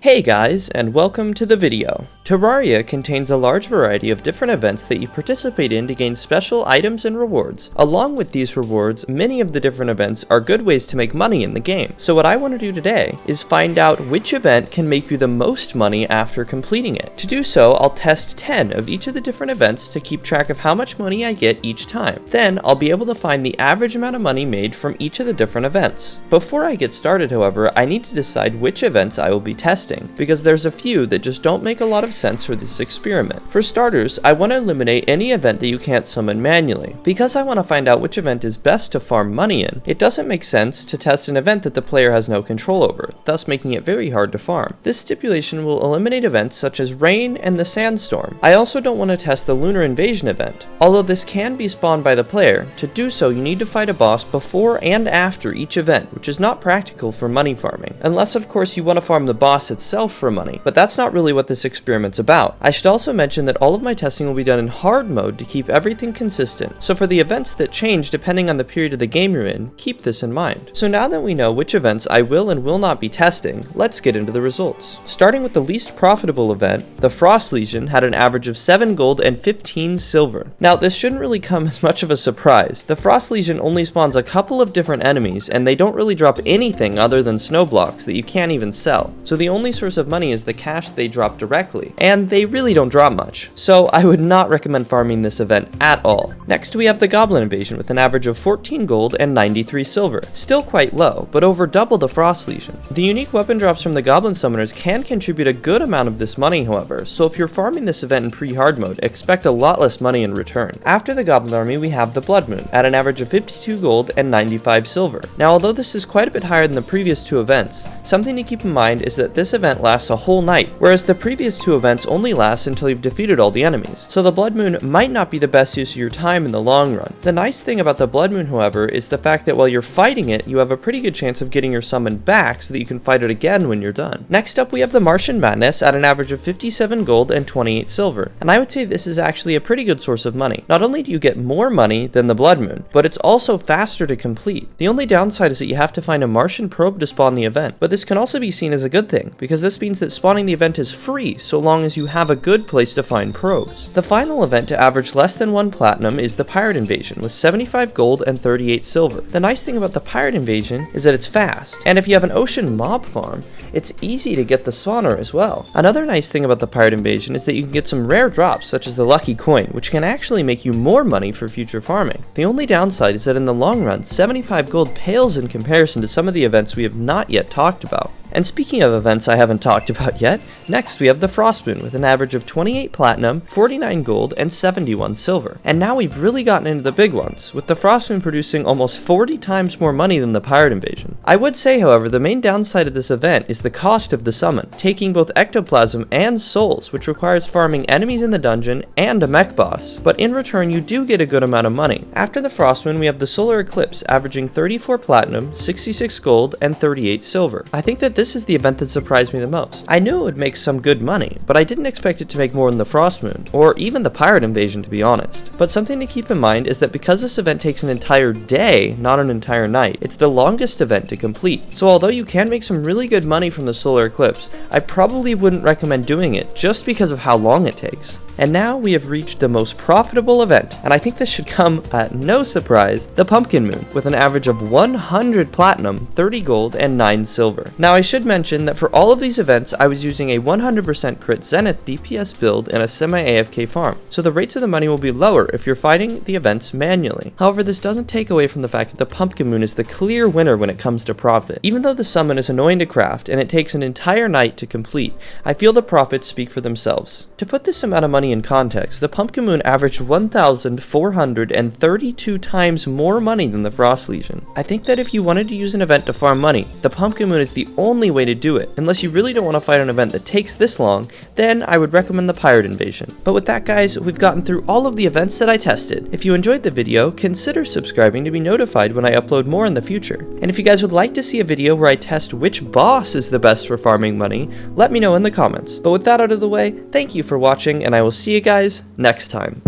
Hey guys, and welcome to the video. Terraria contains a large variety of different events that you participate in to gain special items and rewards. Along with these rewards, many of the different events are good ways to make money in the game. So what I want to do today is find out which event can make you the most money after completing it. To do so, I'll test 10 of each of the different events to keep track of how much money I get each time. Then I'll be able to find the average amount of money made from each of the different events. Before I get started, however, I need to decide which events I will be testing, because there's a few that just don't make a lot of sense for this experiment. For starters, I want to eliminate any event that you can't summon manually. Because I want to find out which event is best to farm money in, it doesn't make sense to test an event that the player has no control over, thus making it very hard to farm. This stipulation will eliminate events such as rain and the sandstorm. I also don't want to test the lunar invasion event. Although this can be spawned by the player, to do so you need to fight a boss before and after each event, which is not practical for money farming. Unless of course you want to farm the boss itself for money, but that's not really what this experiment's about. I should also mention that all of my testing will be done in hard mode to keep everything consistent, so for the events that change depending on the period of the game you're in, keep this in mind. So now that we know which events I will and will not be testing, let's get into the results. Starting with the least profitable event, the Frost Legion had an average of 7 gold and 15 silver. Now this shouldn't really come as much of a surprise. The Frost Legion only spawns a couple of different enemies, and they don't really drop anything other than snow blocks that you can't even sell. So the only source of money is the cash they drop directly, and they really don't drop much. So I would not recommend farming this event at all. Next we have the Goblin Invasion with an average of 14 gold and 93 silver. Still quite low, but over double the Frost Legion. The unique weapon drops from the Goblin Summoners can contribute a good amount of this money, however, so if you're farming this event in pre-hard mode, expect a lot less money in return. After the Goblin Army we have the Blood Moon at an average of 52 gold and 95 silver. Now although this is quite a bit higher than the previous two events, something to keep in mind is that this event lasts a whole night, whereas the previous two events only last until you've defeated all the enemies. So the Blood Moon might not be the best use of your time in the long run. The nice thing about the Blood Moon, however, is the fact that while you're fighting it, you have a pretty good chance of getting your summon back so that you can fight it again when you're done. Next up we have the Martian Madness at an average of 57 gold and 28 silver, and I would say this is actually a pretty good source of money. Not only do you get more money than the Blood Moon, but it's also faster to complete. The only downside is that you have to find a Martian probe to spawn the event, but this can also be seen as a good thing, because this means that spawning the event is free so long as you have a good place to find probes. The final event to average less than 1 platinum is the Pirate Invasion with 75 gold and 38 silver. The nice thing about the Pirate Invasion is that it's fast, and if you have an ocean mob farm, it's easy to get the spawner as well. Another nice thing about the Pirate Invasion is that you can get some rare drops such as the Lucky Coin, which can actually make you more money for future farming. The only downside is that in the long run, 75 gold pales in comparison to some of the events we have not yet talked about. And speaking of events I haven't talked about yet, next we have the Frost Moon with an average of 28 platinum, 49 gold, and 71 silver. And now we've really gotten into the big ones, with the Frost Moon producing almost 40 times more money than the Pirate Invasion. I would say, however, the main downside of this event is the cost of the summon, taking both ectoplasm and souls, which requires farming enemies in the dungeon and a mech boss. But in return you do get a good amount of money. After the Frost Moon we have the Solar Eclipse averaging 34 platinum, 66 gold, and 38 silver. I think that this is the event that surprised me the most. I knew it would make some good money, but I didn't expect it to make more than the Frost Moon, or even the Pirate Invasion to be honest. But something to keep in mind is that because this event takes an entire day, not an entire night, it's the longest event to complete. So although you can make some really good money from the Solar Eclipse, I probably wouldn't recommend doing it just because of how long it takes. And now we have reached the most profitable event, and I think this should come at no surprise, the Pumpkin Moon, with an average of 100 platinum, 30 gold, and 9 silver. Now I should mention that for all of these events I was using a 100% crit Zenith DPS build in a semi-AFK farm, so the rates of the money will be lower if you're fighting the events manually. However, this doesn't take away from the fact that the Pumpkin Moon is the clear winner when it comes to profit. Even though the summon is annoying to craft and it takes an entire night to complete, I feel the profits speak for themselves. To put this amount of money in context, the Pumpkin Moon averaged 1,432 times more money than the Frost Legion. I think that if you wanted to use an event to farm money, the Pumpkin Moon is the only way to do it. Unless you really don't want to fight an event that takes this long, then I would recommend the Pirate Invasion. But with that guys, we've gotten through all of the events that I tested. If you enjoyed the video, consider subscribing to be notified when I upload more in the future. And if you guys would like to see a video where I test which boss is the best for farming money, let me know in the comments. But with that out of the way, thank you for watching, and I will see you guys next time.